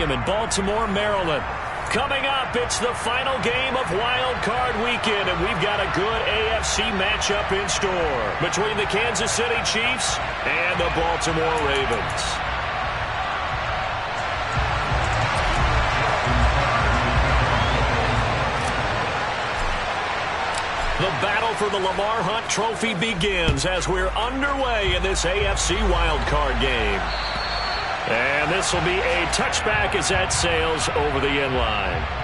Stadium in Baltimore, Maryland. Coming up, it's the final game of Wild Card Weekend, and we've got a good AFC matchup in store between the Kansas City Chiefs and the Baltimore Ravens. The battle for the Lamar Hunt Trophy begins as we're underway in this AFC wildcard game. And this will be a touchback as that sails over the end line.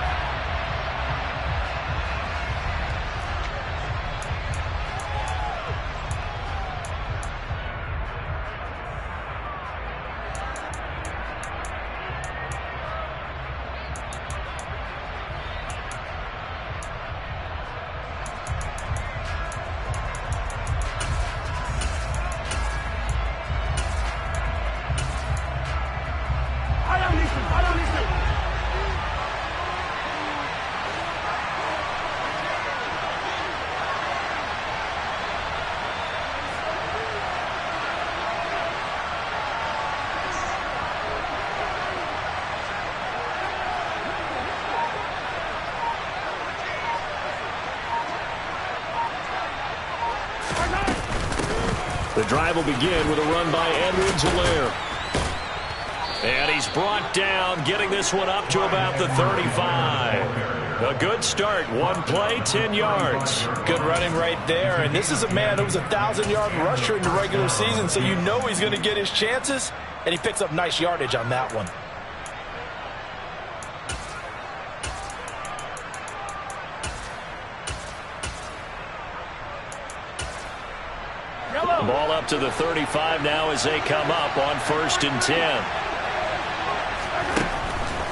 The drive will begin with a run by Edwards-Helaire. And he's brought down, getting this one up to about the 35. A good start. One play, 10 yards. Good running right there. And this is a man who was a 1,000-yard rusher in the regular season, so you know he's going to get his chances. And he picks up nice yardage on that one. Ball up to the 35 now as they come up on 1st and 10.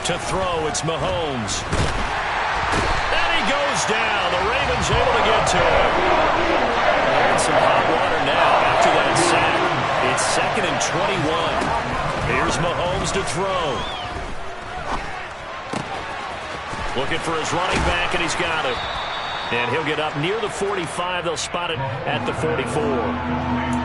To throw, it's Mahomes. And he goes down. The Ravens able to get to him. And some hot water now after that sack. It's 2nd and 21. Here's Mahomes to throw. Looking for his running back, and he's got it. And he'll get up near the 45. They'll spot it at the 44.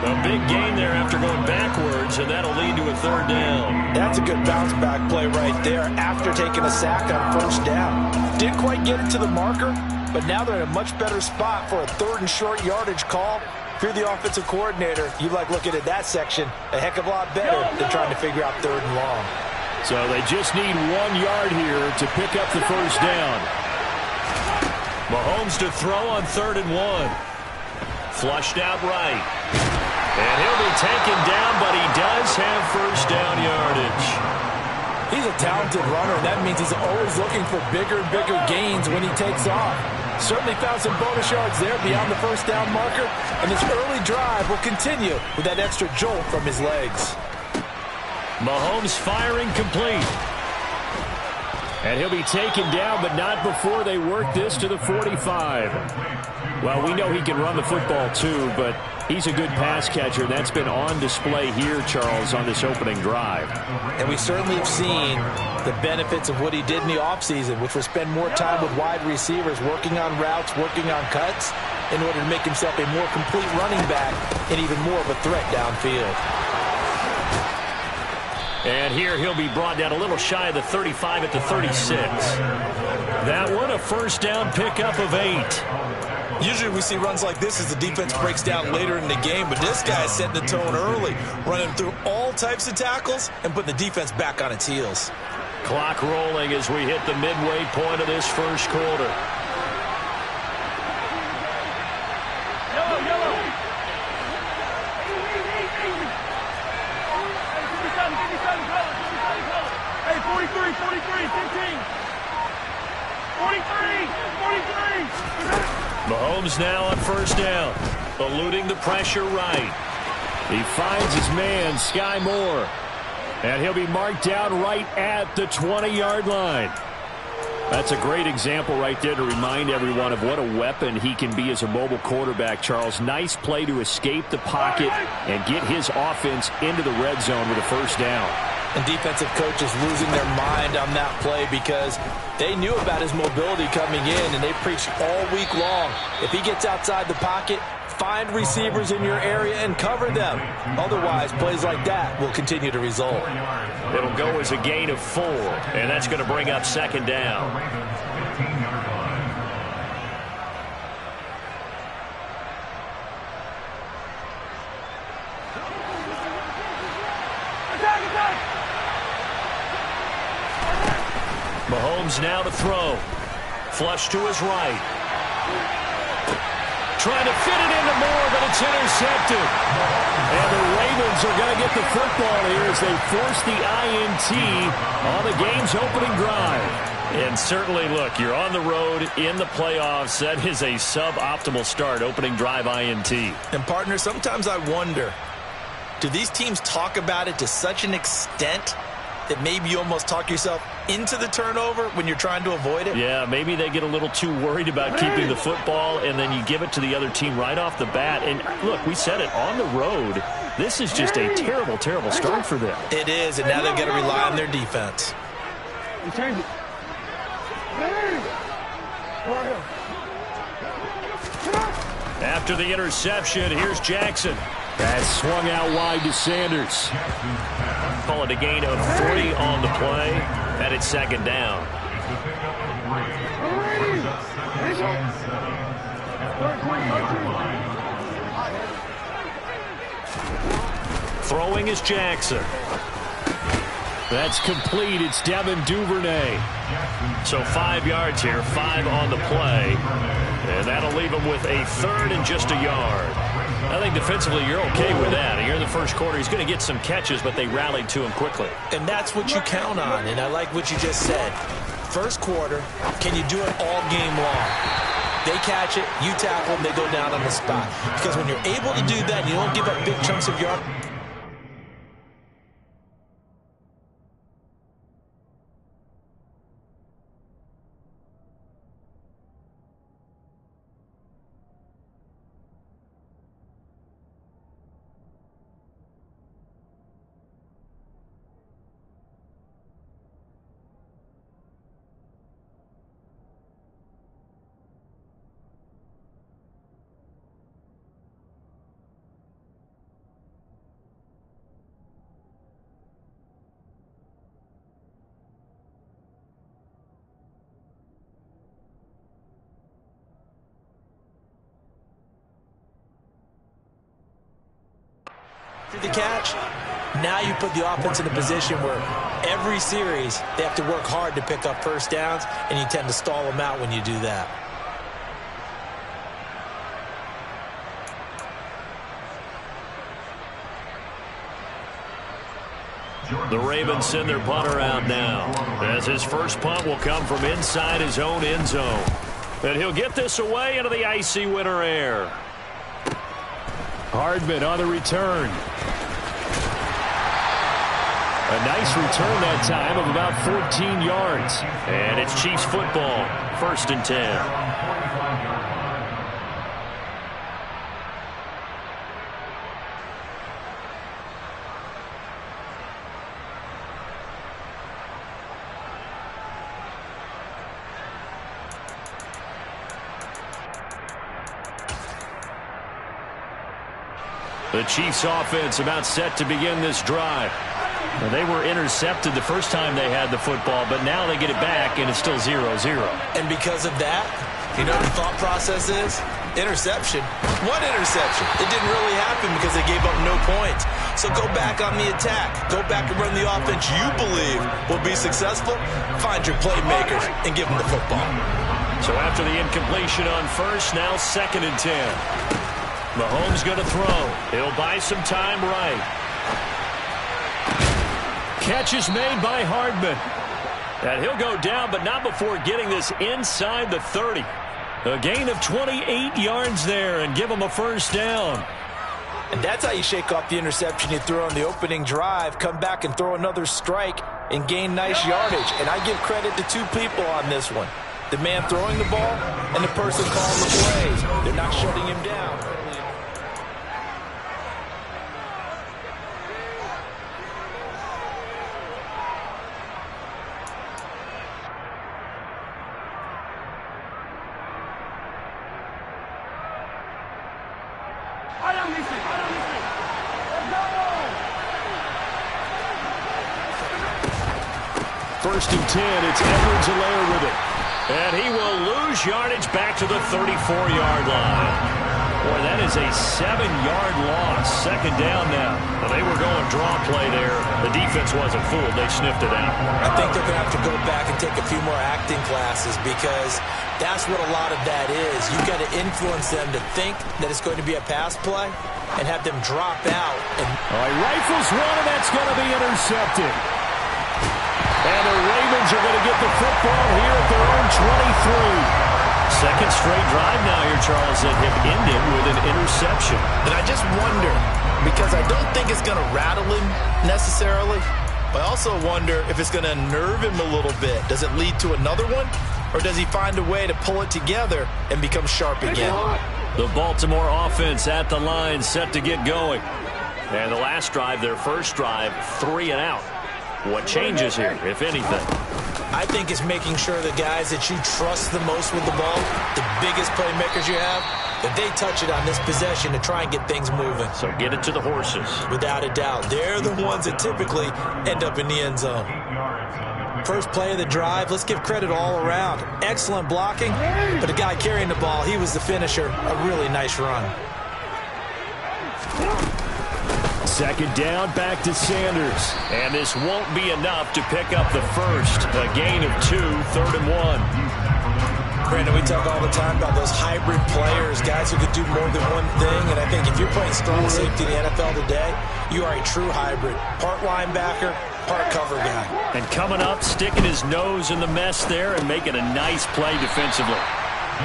A big gain there after going backwards, and that'll lead to a 3rd down. That's a good bounce-back play right there after taking a sack on 1st down. Didn't quite get it to the marker, but now they're in a much better spot for a 3rd and short yardage call. If you're the offensive coordinator, you like looking at that section a heck of a lot better than trying to figure out 3rd and long. So they just need 1 yard here to pick up the 1st down. Mahomes to throw on 3rd and 1. Flushed out right. And he'll be taken down, but he does have 1st down yardage. He's a talented runner, and that means he's always looking for bigger and bigger gains when he takes off. Certainly found some bonus yards there beyond the 1st down marker, and this early drive will continue with that extra jolt from his legs. Mahomes firing complete. And he'll be taken down, but not before they work this to the 45. Well, we know he can run the football too, but he's a good pass catcher. That's been on display here, Charles, on this opening drive. And we certainly have seen the benefits of what he did in the offseason, which was spend more time with wide receivers, working on routes, working on cuts, in order to make himself a more complete running back and even more of a threat downfield. And here he'll be brought down a little shy of the 35 at the 36. That one a 1st down pickup of 8. Usually we see runs like this as the defense breaks down later in the game, but this guy is setting the tone early, running through all types of tackles and putting the defense back on its heels. Clock rolling as we hit the midway point of this 1st quarter. Mahomes now on 1st down, eluding the pressure right. He finds his man, Sky Moore, and he'll be marked down right at the 20-yard line. That's a great example right there to remind everyone of what a weapon he can be as a mobile quarterback, Charles. Nice play to escape the pocket and get his offense into the red zone with a 1st down. And defensive coaches losing their mind on that play because they knew about his mobility coming in, and they preached all week long. If he gets outside the pocket, find receivers in your area and cover them. Otherwise, plays like that will continue to result. It'll go as a gain of 4, and that's going to bring up second down. Mahomes now to throw. Flush to his right. Trying to fit it into Moore, but it's intercepted. And the Ravens are going to get the football here as they force the INT on the game's opening drive. And certainly, look, you're on the road in the playoffs. That is a suboptimal start, opening drive INT. And, partner, sometimes I wonder, do these teams talk about it to such an extent that maybe you almost talk yourself into the turnover when you're trying to avoid it? Yeah, maybe they get a little too worried about keeping the football, and then you give it to the other team right off the bat. And, look, we said it, on the road, this is just a terrible, terrible start for them. It is, and now they've got to rely on their defense. After the interception, here's Jackson. That swung out wide to Sanders. Call it a gain of 3 on the play, and it's second down. Throwing is Jackson. That's complete. It's Devin Duvernay. So 5 yards here, 5 on the play. And that'll leave him with a 3rd and just a yard. I think defensively you're okay with that. Here in the first quarter, he's going to get some catches, but they rallied to him quickly. And that's what you count on, and I like what you just said. First quarter, can you do it all game long? They catch it, you tackle them, they go down on the spot. Because when you're able to do that, you don't give up big chunks of yard. The catch, now you put the offense in a position where every series they have to work hard to pick up first downs, and you tend to stall them out when you do that. The Ravens send their punter out now, as his first punt will come from inside his own end zone. And he'll get this away into the icy winter air. Hardman on the return. A nice return that time of about 14 yards. And it's Chiefs football, 1st and 10. The Chiefs offense about set to begin this drive. Well, they were intercepted the first time they had the football, but now they get it back, and it's still 0-0. And because of that, you know what the thought process is? Interception. What interception? It didn't really happen because they gave up no points. So go back on the attack. Go back and run the offense you believe will be successful. Find your playmakers and give them the football. So after the incompletion on first, now 2nd and 10. Mahomes going to throw. He'll buy some time right. Catch is made by Hardman. And he'll go down, but not before getting this inside the 30. A gain of 28 yards there and give him a first down. And that's how you shake off the interception you threw on the opening drive. Come back and throw another strike and gain nice yardage. And I give credit to 2 people on this one. The man throwing the ball and the person calling the plays. They're not shutting him down. First and 10, it's Edwards-Helaire with it. And he will lose yardage back to the 34-yard line. Boy, that is a 7-yard loss. Second down now. Well, they were going draw play there. The defense wasn't fooled. They sniffed it out. I think they're going to have to go back and take a few more acting classes because that's what a lot of that is. You've got to influence them to think that it's going to be a pass play and have them drop out. And all right, rifles one, and that's going to be intercepted. And the Ravens are going to get the football here at their own 23. Second straight drive now here, Charles, that have ended with an interception. And I just wonder, because I don't think it's going to rattle him necessarily, but I also wonder if it's going to unnerve him a little bit. Does it lead to another one? Or does he find a way to pull it together and become sharp again? The Baltimore offense at the line, set to get going. And the last drive, their first drive, 3 and out. What changes here, if anything? I think it's making sure the guys that you trust the most with the ball, the biggest playmakers you have, that they touch it on this possession to try and get things moving. So get it to the horses. Without a doubt. They're the ones that typically end up in the end zone. First play of the drive, let's give credit all around. Excellent blocking, but the guy carrying the ball, he was the finisher. A really nice run. Second down, back to Sanders. And this won't be enough to pick up the first. A gain of 2, 3rd and 1. Brandon, we talk all the time about those hybrid players, guys who could do more than one thing. And I think if you're playing strong safety in the NFL today, you are a true hybrid. Part linebacker, part cover guy. And coming up, sticking his nose in the mess there and making a nice play defensively.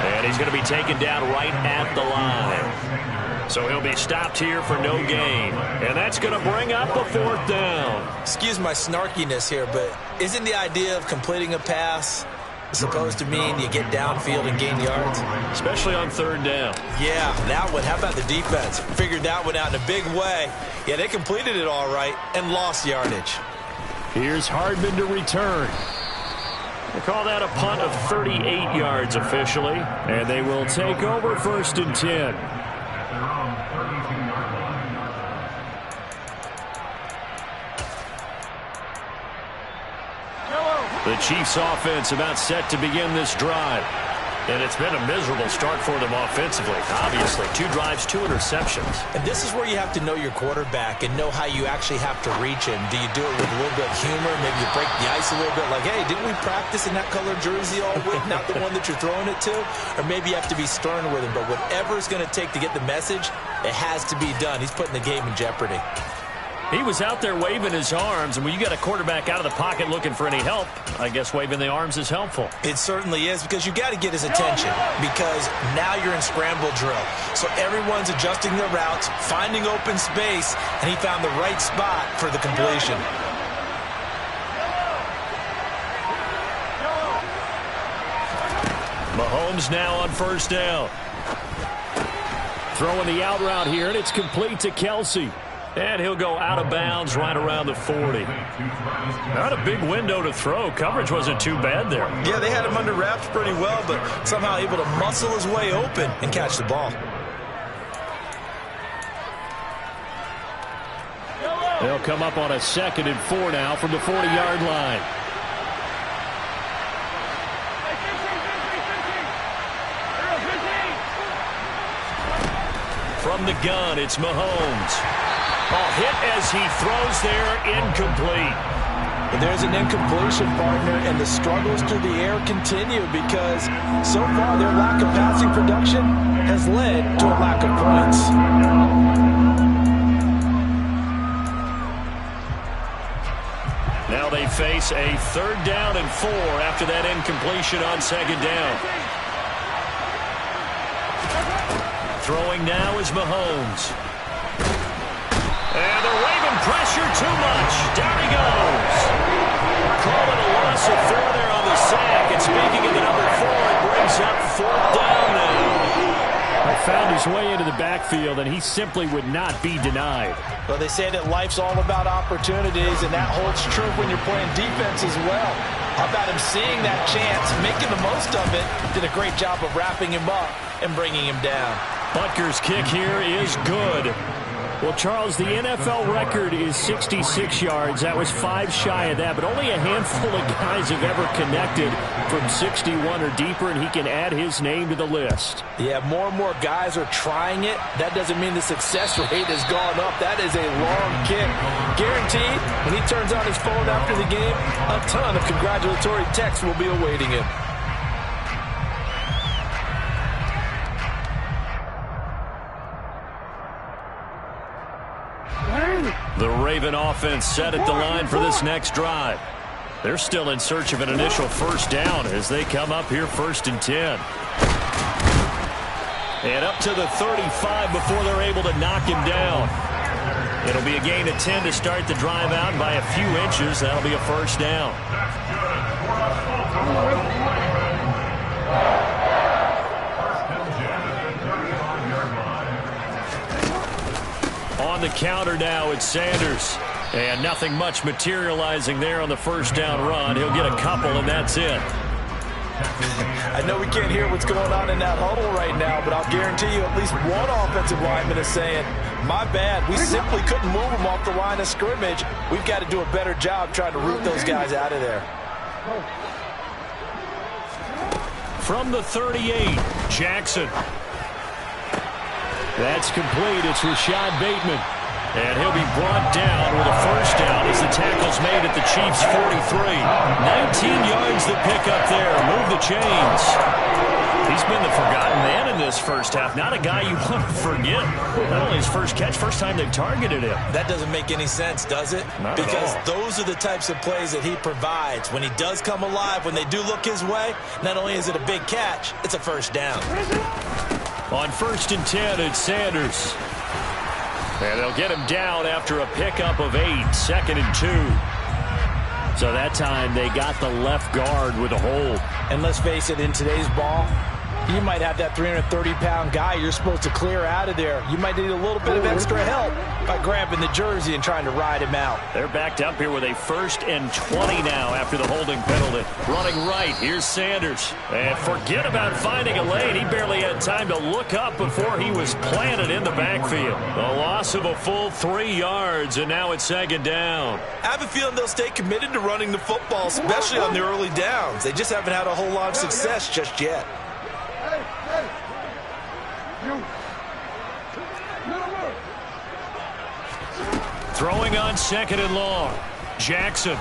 And he's going to be taken down right at the line. So he'll be stopped here for no gain. And that's going to bring up a 4th down. Excuse my snarkiness here, but isn't the idea of completing a pass supposed to mean you get downfield and gain yards? Especially on 3rd down. Yeah, that one. How about the defense? Figured that one out in a big way. Yeah, they completed it all right and lost yardage. Here's Hardman to return. They call that a punt of 38 yards officially. And they will take over 1st and 10. The Chiefs offense about set to begin this drive. And it's been a miserable start for them offensively. Obviously, 2 drives, 2 interceptions. And this is where you have to know your quarterback and know how you actually have to reach him. Do you do it with a little bit of humor? Maybe you break the ice a little bit like, hey, didn't we practice in that color jersey all week? Not the one that you're throwing it to? Or maybe you have to be stern with him. But whatever it's going to take to get the message, it has to be done. He's putting the game in jeopardy. He was out there waving his arms, and when you got a quarterback out of the pocket looking for any help, I guess waving the arms is helpful. It certainly is, because you got to get his attention, because now you're in scramble drill. So everyone's adjusting their routes, finding open space, and he found the right spot for the completion. Mahomes now on 1st down. Throwing the out route here, and it's complete to Kelsey. And he'll go out of bounds right around the 40. Not a big window to throw. Coverage wasn't too bad there. Yeah, they had him under wraps pretty well, but somehow able to muscle his way open and catch the ball. They'll come up on a 2nd and 4 now from the 40-yard line. From the gun, it's Mahomes. Hit as he throws there, incomplete. But there's an incompletion, partner, and the struggles through the air continue because so far their lack of passing production has led to a lack of points. Now they face a 3rd down and 4 after that incompletion on 2nd down. Throwing now is Mahomes. And they're waving pressure too much. Down he goes. Calling a loss of 4 there on the sack. And speaking of the number 4, it brings up 4th down now. Found his way into the backfield, and he simply would not be denied. Well, they say that life's all about opportunities, and that holds true when you're playing defense as well. How about him seeing that chance, making the most of it, did a great job of wrapping him up and bringing him down. Butker's kick here is good. Well, Charles, the NFL record is 66 yards. That was 5 shy of that, but only a handful of guys have ever connected from 61 or deeper, and he can add his name to the list. Yeah, more and more guys are trying it. That doesn't mean the success rate has gone up. That is a long kick. Guaranteed, when he turns on his phone after the game, a ton of congratulatory texts will be awaiting him. The Raven offense set at the line for this next drive. They're still in search of an initial first down as they come up here 1st and 10. And up to the 35 before they're able to knock him down. It'll be a gain of 10 to start the drive out by a few inches. That'll be a first down. On the counter now, it's Sanders. And nothing much materializing there on the first down run. He'll get a couple, and that's it. I know we can't hear what's going on in that huddle right now, but I'll guarantee you at least one offensive lineman is saying, my bad, we simply couldn't move them off the line of scrimmage. We've got to do a better job trying to root those guys out of there. From the 38, Jackson. That's complete. It's Rashad Bateman. And he'll be brought down with a first down as the tackle's made at the Chiefs' 43. 19 yards to pick up there. Move the chains. He's been the forgotten man in this first half. Not a guy you want to forget. Not only his first catch, first time they've targeted him. That doesn't make any sense, does it? Not because at all. Those are the types of plays that he provides. When he does come alive, when they do look his way, not only is it a big catch, it's a first down. On 1st and 10, it's Sanders. And they'll get him down after a pickup of 8, 2nd and 2. So that time they got the left guard with a hold. And let's face it, in today's ball, you might have that 330-pound guy you're supposed to clear out of there. You might need a little bit of extra help by grabbing the jersey and trying to ride him out. They're backed up here with a 1st and 20 now after the holding penalty. Running right, here's Sanders. And forget about finding a lane. He barely had time to look up before he was planted in the backfield. The loss of a full 3 yards, and now it's 2nd down. I have a feeling they'll stay committed to running the football, especially on the early downs. They just haven't had a whole lot of success just yet. Throwing on 2nd and long. Jackson. On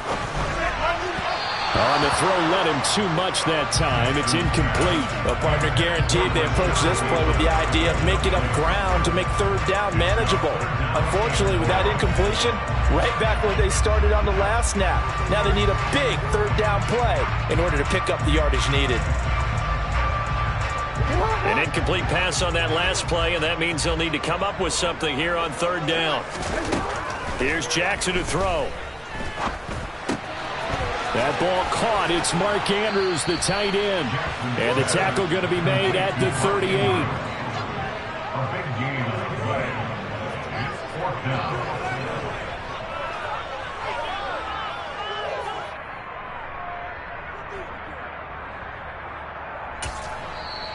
the throw, led him too much that time. It's incomplete. Well, partner, guaranteed they approach this play with the idea of making up ground to make 3rd down manageable. Unfortunately, with that incompletion, right back where they started on the last snap. Now they need a big 3rd down play in order to pick up the yardage needed. An incomplete pass on that last play, and that means they'll need to come up with something here on 3rd down. Here's Jackson to throw. That ball caught. It's Mark Andrews, the tight end. And the tackle going to be made at the 38.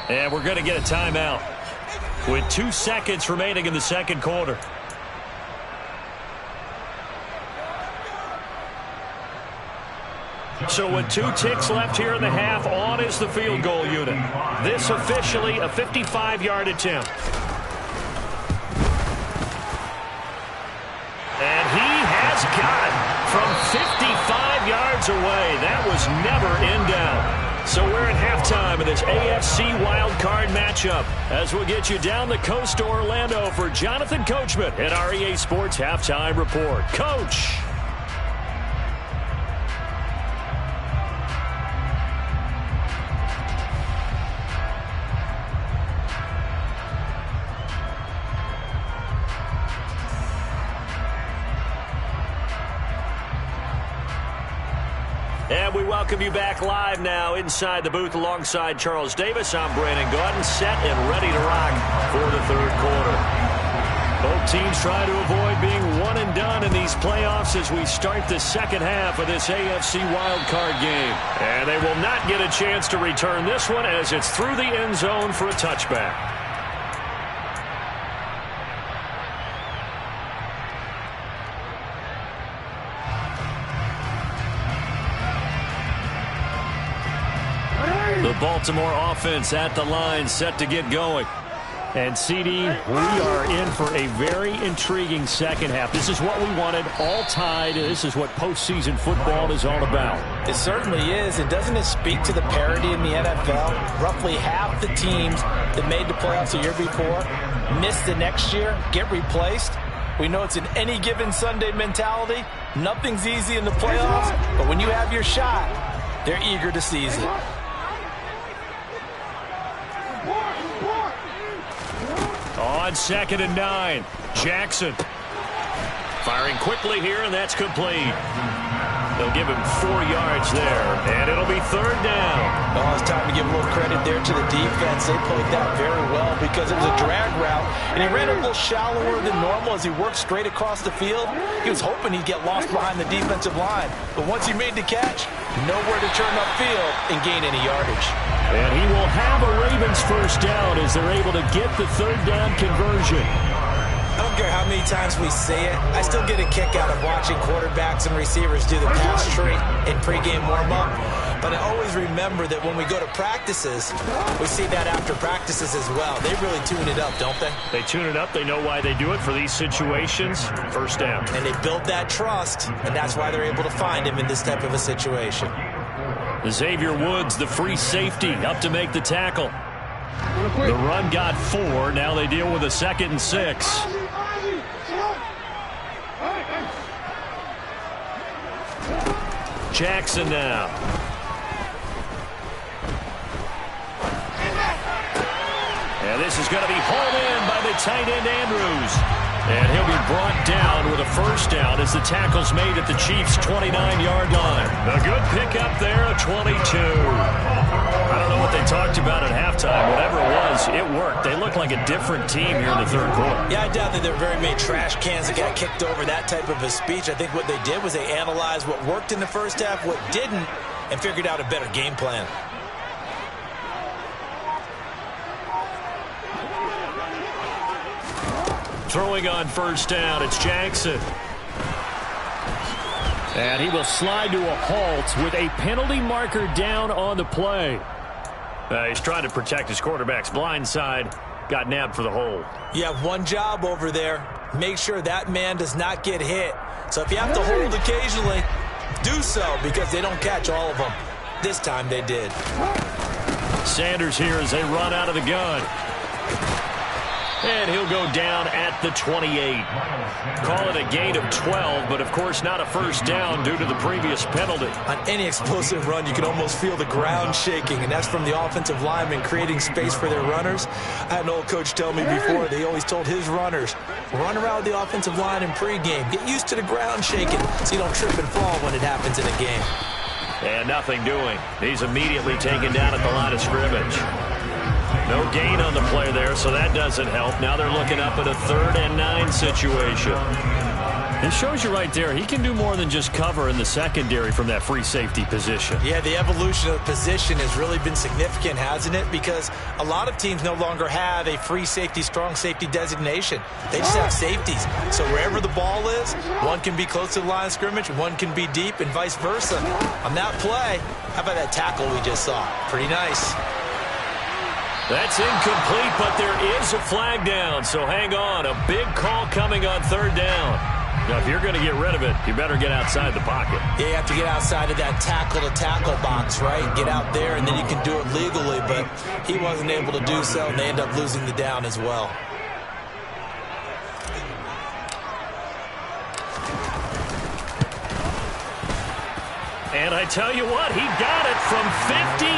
And we're going to get a timeout with 2 seconds remaining in the 2nd quarter. So with 2 ticks left here in the half, on is the field goal unit. This officially a 55-yard attempt. And he has got it from 55 yards away. That was never in doubt. So we're at halftime of this AFC wildcard matchup as we'll get you down the coast to Orlando for Jonathan Coachman at our EA Sports Halftime Report. Coach. And we welcome you back live now inside the booth alongside Charles Davis. I'm Brandon Gaudin, set and ready to rock for the 3rd quarter. Both teams try to avoid being one and done in these playoffs as we start the 2nd half of this AFC wildcard game. And they will not get a chance to return this one as it's through the end zone for a touchback. The Baltimore offense at the line, set to get going. And, CD, we are in for a very intriguing second half. This is what we wanted, all tied. This is what postseason football is all about. It certainly is. And doesn't it speak to the parity in the NFL? Roughly half the teams that made the playoffs the year before miss the next year, get replaced. We know it's an any given Sunday mentality. Nothing's easy in the playoffs, but when you have your shot, they're eager to seize it. On 2nd and 9, Jackson. Firing quickly here, and that's complete. They'll give him 4 yards there, and it'll be 3rd down. Oh, it's time to give a little credit there to the defense. They played that very well because it was a drag route, and he ran a little shallower than normal as he worked straight across the field. He was hoping he'd get lost behind the defensive line, but once he made the catch, nowhere to turn upfield and gain any yardage. And he will have a Ravens 1st down as they're able to get the 3rd down conversion. I don't care how many times we say it, I still get a kick out of watching quarterbacks and receivers do the pass tree in pregame warm-up. But I always remember that when we go to practices, we see that after practices as well. They really tune it up, don't they? They tune it up. They know why they do it for these situations. 1st down. And they build that trust, and that's why they're able to find him in this type of a situation. Xavier Woods, the free safety, up to make the tackle. The run got 4. Now they deal with a 2nd and 6. Jackson now. And this is going to be hauled in by the tight end Andrews. And he'll be brought down with a 1st down as the tackle's made at the Chiefs' 29-yard line. A good pickup there, a 22. I don't know what they talked about at halftime. Whatever it was, it worked. They look like a different team here in the 3rd quarter. Yeah, I doubt that there are very many trash cans that got kicked over, that type of a speech. I think what they did was they analyzed what worked in the 1st half, what didn't, and figured out a better game plan. Throwing on 1st down, it's Jackson. And he will slide to a halt with a penalty marker down on the play. He's trying to protect his quarterback's blind side. Got nabbed for the hold. You have one job over there. Make sure that man does not get hit. So if you have to hold occasionally, do so because they don't catch all of them. This time they did. Sanders here as they run out of the gun. And he'll go down at the 28. Call it a gain of 12, but of course not a 1st down due to the previous penalty. On any explosive run, you can almost feel the ground shaking, and that's from the offensive linemen creating space for their runners. I had an old coach tell me before, they always told his runners, run around the offensive line in pregame. Get used to the ground shaking so you don't trip and fall when it happens in a game. And nothing doing. He's immediately taken down at the line of scrimmage. No gain on the play there, so that doesn't help. Now they're looking up at a 3rd and 9 situation. It shows you right there, he can do more than just cover in the secondary from that free safety position. Yeah, the evolution of the position has really been significant, hasn't it? Because a lot of teams no longer have a free safety, strong safety designation. They just have safeties. So wherever the ball is, one can be close to the line of scrimmage, one can be deep, and vice versa. On that play, how about that tackle we just saw? Pretty nice. That's incomplete, but there is a flag down, so hang on. A big call coming on 3rd down. Now, if you're going to get rid of it, you better get outside the pocket. Yeah, you have to get outside of that tackle-to-tackle box, right? Get out there, and then you can do it legally, but he wasn't able to do so, and they end up losing the down as well. And I tell you what, he got it from 58.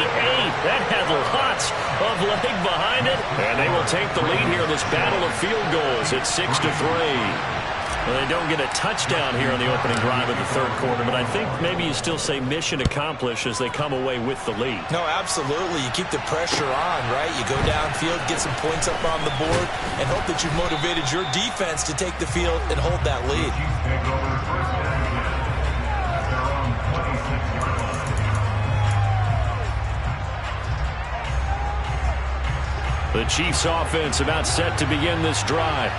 That had lots of leg behind it. And they will take the lead here in this battle of field goals at 6-3. Well, they don't get a touchdown here in the opening drive of the 3rd quarter, but I think maybe you still say mission accomplished as they come away with the lead. No, absolutely. You keep the pressure on, right? You go downfield, get some points up on the board, and hope that you've motivated your defense to take the field and hold that lead. The Chiefs offense about set to begin this drive.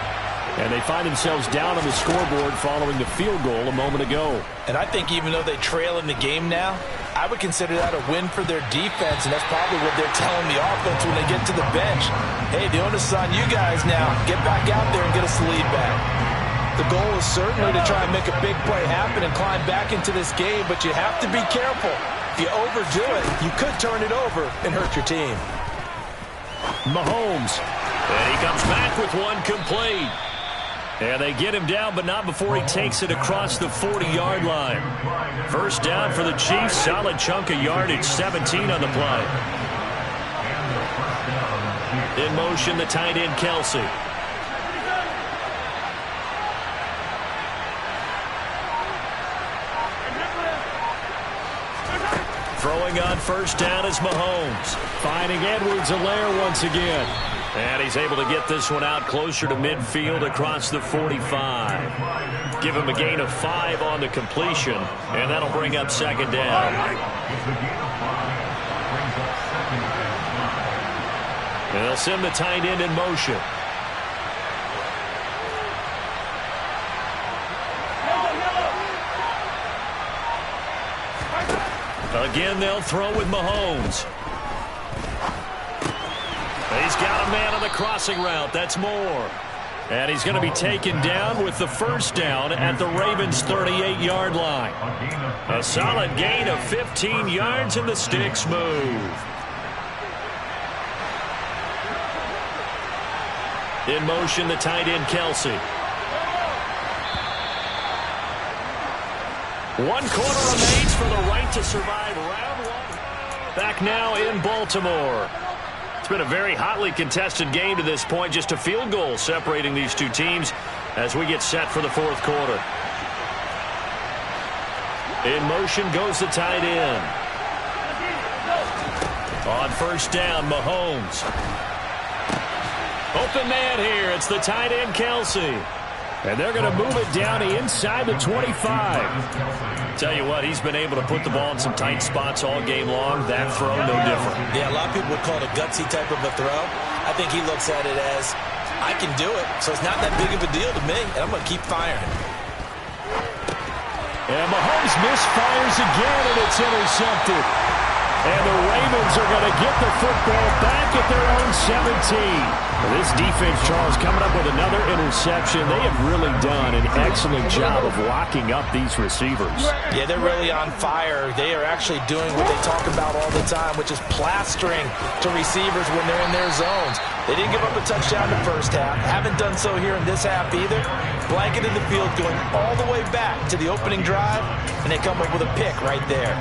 And they find themselves down on the scoreboard following the field goal a moment ago. And I think even though they trail in the game now, I would consider that a win for their defense, and that's probably what they're telling the offense when they get to the bench. Hey, the onus is on you guys now. Get back out there and get us the lead back. The goal is certainly to try and make a big play happen and climb back into this game, but you have to be careful. If you overdo it, you could turn it over and hurt your team. Mahomes. And he comes back with one complete. And they get him down, but not before he takes it across the 40-yard line. First down for the Chiefs. Solid chunk of yardage, 17 on the play. In motion, the tight end, Kelsey. Throwing on first down is Mahomes. Finding Edwards-Helaire once again. And he's able to get this one out closer to midfield across the 45. Give him a gain of 5 on the completion, and that'll bring up second down. And they'll send the tight end in motion. Again, they'll throw with Mahomes. He's got a man on the crossing route. That's Moore. And he's going to be taken down with the first down at the Ravens' 38-yard line. A solid gain of 15 yards, and the sticks move. In motion, the tight end, Kelsey. 1 quarter remains for the right to survive round 1. Back now in Baltimore. It's been a very hotly contested game to this point. Just a field goal separating these two teams as we get set for the fourth quarter. In motion goes the tight end. On first down, Mahomes. Open man here. It's the tight end, Kelsey. And they're going to move it down inside the 25. Tell you what, he's been able to put the ball in some tight spots all game long. That throw, no different. Yeah, a lot of people would call it a gutsy type of a throw. I think he looks at it as, I can do it, so it's not that big of a deal to me, and I'm going to keep firing. And Mahomes misfires again, and it's intercepted. And the Ravens are going to get the football back at their own 17. This defense, Charles, coming up with another interception. They have really done an excellent job of locking up these receivers. Yeah, they're really on fire. They are actually doing what they talk about all the time, which is plastering to receivers when they're in their zones. They didn't give up a touchdown in the first half. Haven't done so here in this half either. Blanket in the field going all the way back to the opening drive, and they come up with a pick right there.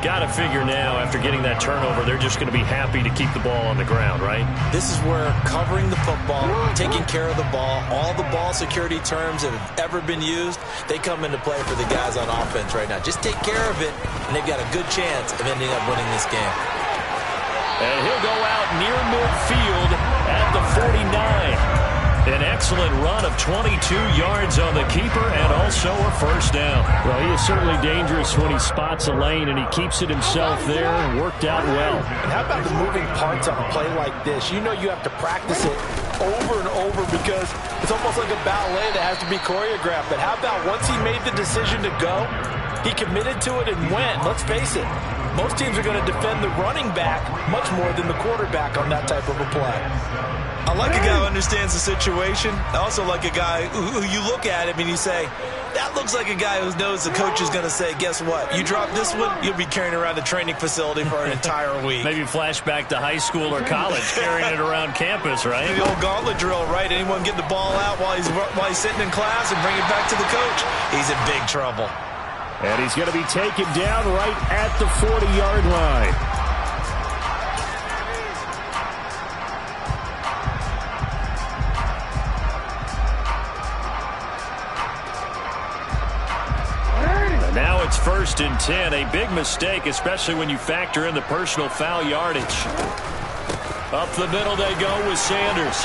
Got to figure now, after getting that turnover, they're just going to be happy to keep the ball on the ground, right? This is where covering the football, taking care of the ball, all the ball security terms that have ever been used, they come into play for the guys on offense right now. Just take care of it, and they've got a good chance of ending up winning this game. And he'll go out near midfield at the 49. An excellent run of 22 yards on the keeper and also a first down. Well, he is certainly dangerous when he spots a lane, and he keeps it himself there and worked out well. And how about the moving parts on a play like this? You know you have to practice it over and over because it's almost like a ballet that has to be choreographed. But how about once he made the decision to go, he committed to it and went. Let's face it, most teams are going to defend the running back much more than the quarterback on that type of a play. I like a guy who understands the situation. I also like a guy who you look at him and you say, that looks like a guy who knows the coach is going to say, guess what? You drop this one, you'll be carrying around the training facility for an entire week. Maybe flashback to high school or college, carrying it around campus, right? The old gauntlet drill, right? Anyone get the ball out while he's sitting in class and bring it back to the coach? He's in big trouble. And he's going to be taken down right at the 40-yard line. Now it's 1st and 10. A big mistake, especially when you factor in the personal foul yardage. Up the middle they go with Sanders.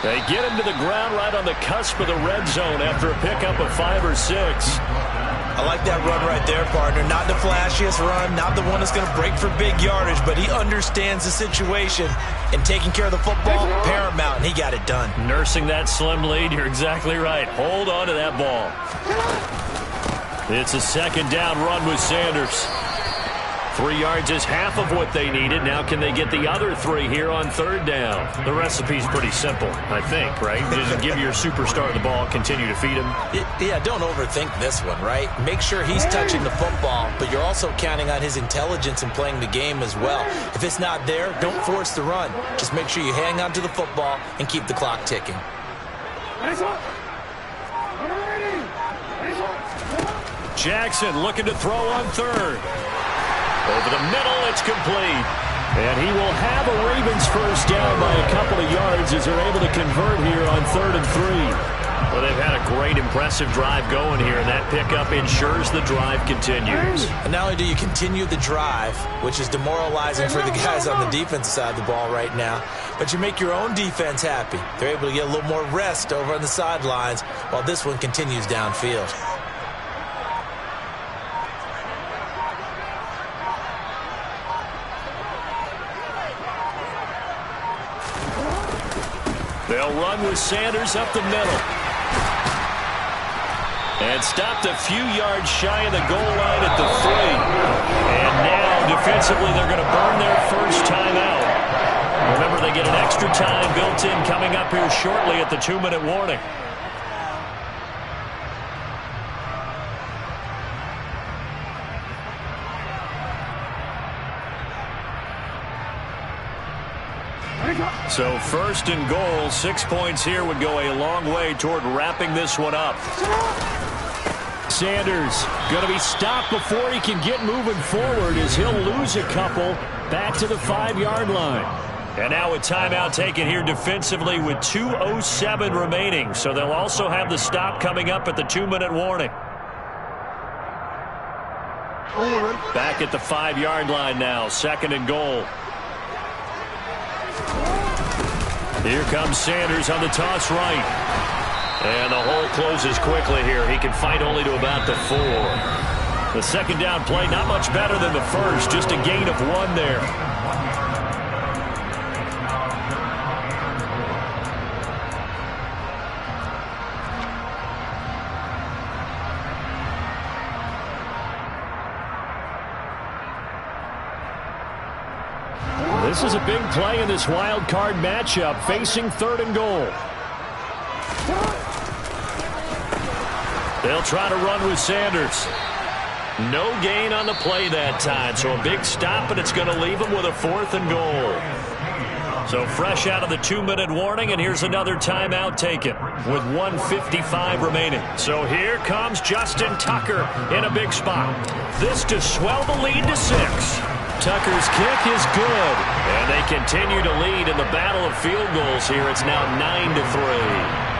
They get him to the ground right on the cusp of the red zone after a pickup of 5 or 6. I like that run right there, partner. Not the flashiest run, not the one that's going to break for big yardage, but he understands the situation, and taking care of the football, paramount, and he got it done. Nursing that slim lead, you're exactly right. Hold on to that ball. It's a second down run with Sanders. 3 yards is half of what they needed. Now can they get the other 3 here on third down? The recipe's pretty simple, I think, right? Just give your superstar the ball, continue to feed him. Yeah, don't overthink this one, right? Make sure he's touching the football, but you're also counting on his intelligence in playing the game as well. If it's not there, don't force the run. Just make sure you hang on to the football and keep the clock ticking. Jackson looking to throw on third. Over the middle, it's complete. And he will have a Ravens first down by a couple of yards as they're able to convert here on 3rd and 3. Well, they've had a great, impressive drive going here, and that pickup ensures the drive continues. And not only do you continue the drive, which is demoralizing for the guys on the defensive side of the ball right now, but you make your own defense happy. They're able to get a little more rest over on the sidelines while this one continues downfield. They'll run with Sanders up the middle. And stopped a few yards shy of the goal line at the 3. And now, defensively, they're going to burn their first timeout. Remember, they get an extra time built in coming up here shortly at the 2-minute warning. So 1st and goal, 6 points here would go a long way toward wrapping this one up. Sanders going to be stopped before he can get moving forward as he'll lose a couple back to the 5-yard line. And now a timeout taken here defensively with 2:07 remaining. So they'll also have the stop coming up at the 2-minute warning. Back at the 5-yard line now, 2nd and goal. Here comes Sanders on the toss right. And the hole closes quickly here. He can fight only to about the 4. The 2nd down play, not much better than the first. Just a gain of 1 there. This is a big play in this wild card matchup, facing 3rd and goal. They'll try to run with Sanders. No gain on the play that time, so a big stop, and it's going to leave them with a 4th and goal. So fresh out of the 2-minute warning, and here's another timeout taken with 1:55 remaining. So here comes Justin Tucker in a big spot. This to swell the lead to 6. Tucker's kick is good, and they continue to lead in the battle of field goals here. It's now 9-3.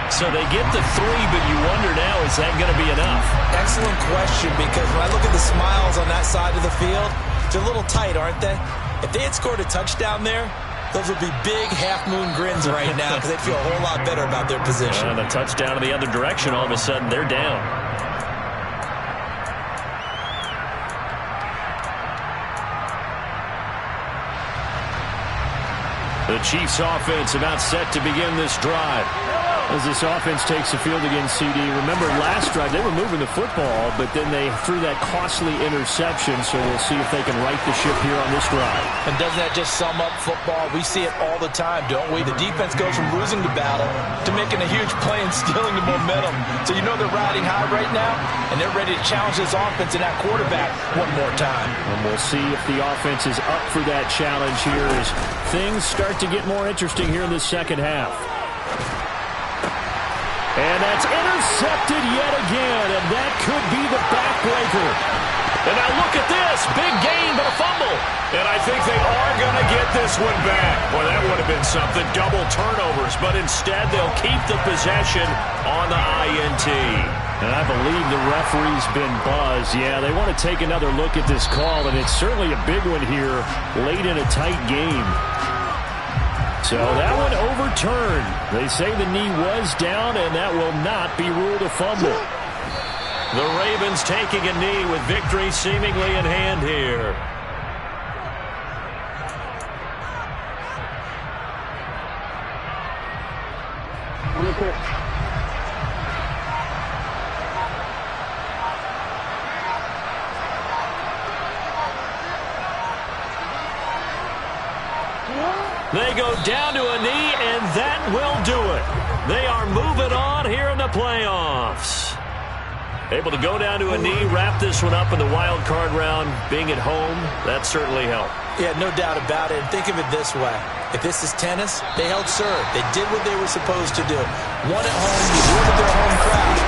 So they get the 3, but you wonder now, is that going to be enough? Excellent question, because when I look at the smiles on that side of the field, they're a little tight, aren't they? If they had scored a touchdown there, those would be big half-moon grins right now because they'd feel a whole lot better about their position. The touchdown in the other direction, all of a sudden, they're down. The Chiefs offense about set to begin this drive. As this offense takes the field against CD. Remember, last drive, they were moving the football, but then they threw that costly interception, so we'll see if they can right the ship here on this drive. And doesn't that just sum up football? We see it all the time, don't we? The defense goes from losing the battle to making a huge play and stealing the momentum. So you know they're riding high right now, and they're ready to challenge this offense and that quarterback one more time. And we'll see if the offense is up for that challenge here as things start to get more interesting here in the second half. And that's intercepted yet again, and that could be the backbreaker. And now look at this. Big gain, but a fumble. And I think they are going to get this one back. Boy, that would have been something. Double turnovers, but instead they'll keep the possession on the INT. And I believe the referee's been buzzed. Yeah, they want to take another look at this call, and it's certainly a big one here late in a tight game. So that one overturned. They say the knee was down, and that will not be ruled a fumble. The Ravens taking a knee with victory seemingly in hand here. They go down to a knee, and that will do it. They are moving on here in the playoffs. Able to go down to a knee, wrap this one up in the wild card round. Being at home, that certainly helped. Yeah, no doubt about it. And think of it this way. If this is tennis, they held serve. They did what they were supposed to do. Won at home, you won with their home crowd.